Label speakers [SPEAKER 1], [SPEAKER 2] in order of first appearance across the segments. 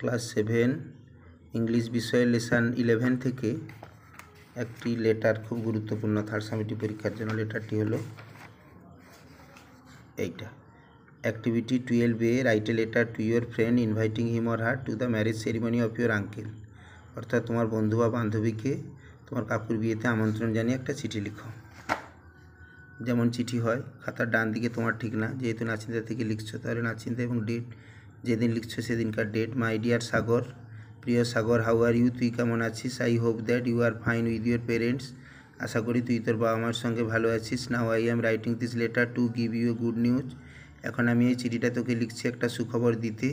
[SPEAKER 1] Class 7 English বিষয়ের lesson 11 থেকে একটি লেটার খুব গুরুত্বপূর্ণ থার্ড সামেটিভ পরীক্ষার জন্য। লেটারটি হলো এইটা। Activity 12A, write a letter to your friend inviting him or her to the marriage ceremony of your uncle. অর্থাৎ তোমার বন্ধু বা বান্ধবীকে তোমার কাকুর বিয়েতে আমন্ত্রণ জানিয়ে একটা চিঠি লিখো। যেমন চিঠি হয়, খাতার ডান দিকে তোমার ঠিক না, যেহেতু নাচিন্দা থেকে লিখছো তাহলে নাচিন্দা এবং ডেট যেদিন লিখছো সেদিনকার ডেট। মাই ডিয়ার সাগর, প্রিয় সাগর, হাউ আর ইউ, তুই কেমন আছিস? I hope that you are fine with your parents, আশা করি তুই তোর বাবা মার সঙ্গে ভালো আছিস। Now I am writing this letter to give you a good news, এখন আমি এই চিঠিটা তোকে লিখছি একটা সুখবর দিতে।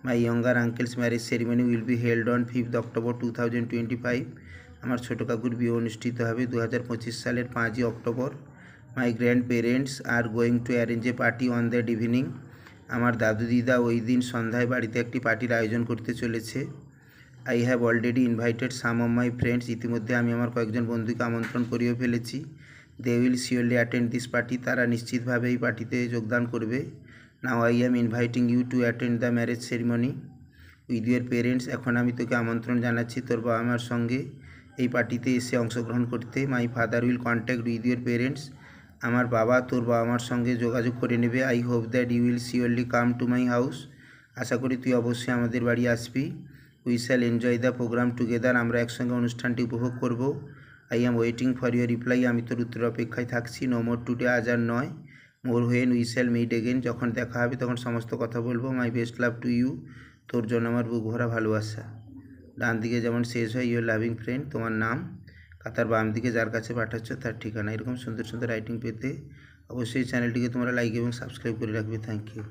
[SPEAKER 1] My younger uncles marriage ceremony will be held on 5 October 2025, আমার ছোটো কাকুর বিয়ে অনুষ্ঠিত হবে 2025 সালের 5ই অক্টোবর। My grandparents are going to arrange a party on that evening, আমার দাদু দিদা ওই দিন সন্ধ্যায় বাড়িতে একটি পার্টির আয়োজন করতে চলেছে। I have already invited some of my friends, ইতিমধ্যে আমি আমার কয়েকজন বন্ধুকে আমন্ত্রণ করিয়ে ফেলেছি। They will surely attend this party, তারা নিশ্চিতভাবে এই পার্টিতে যোগদান করবে। Now I am inviting you to attend the marriage ceremony with your parents, এখন আমি তোকে আমন্ত্রণ জানাচ্ছি তোর বাবা মার সঙ্গে এই পার্টিতে এসে অংশগ্রহণ করতে। My father will contact with your parents, আমার বাবা তোর বাবা মার সঙ্গে যোগাযোগ করে নেবে। I hope that you will surely come to my house, আশা করি তুই অবশ্যই আমাদের বাড়ি আসবি। We shall enjoy the programme together, আমরা একসঙ্গে অনুষ্ঠানটি উপভোগ করব। I am waiting for your reply, আমি তোর উত্তর অপেক্ষায় থাকছি। নো মোর টুডে, আজ আর নয়। More when we shall meet again, যখন দেখা হবে তখন সমস্ত কথা বলবো। My best love to you, তোর জন্য আমার বুক ভরা ভালোবাসা। ডান দিকে যেমন শেষ হয় ইউর লাভিং ফ্রেন্ড, তোমার নাম, খাতার বাম দিকে যার কাছে পাঠাচ্ছ তার ঠিকানা। এরকম সুন্দর সুন্দর রাইটিং পেতে অবশ্যই চ্যানেলটিকে তোমরা লাইক এবং সাবস্ক্রাইব করে রাখবে। Thank you.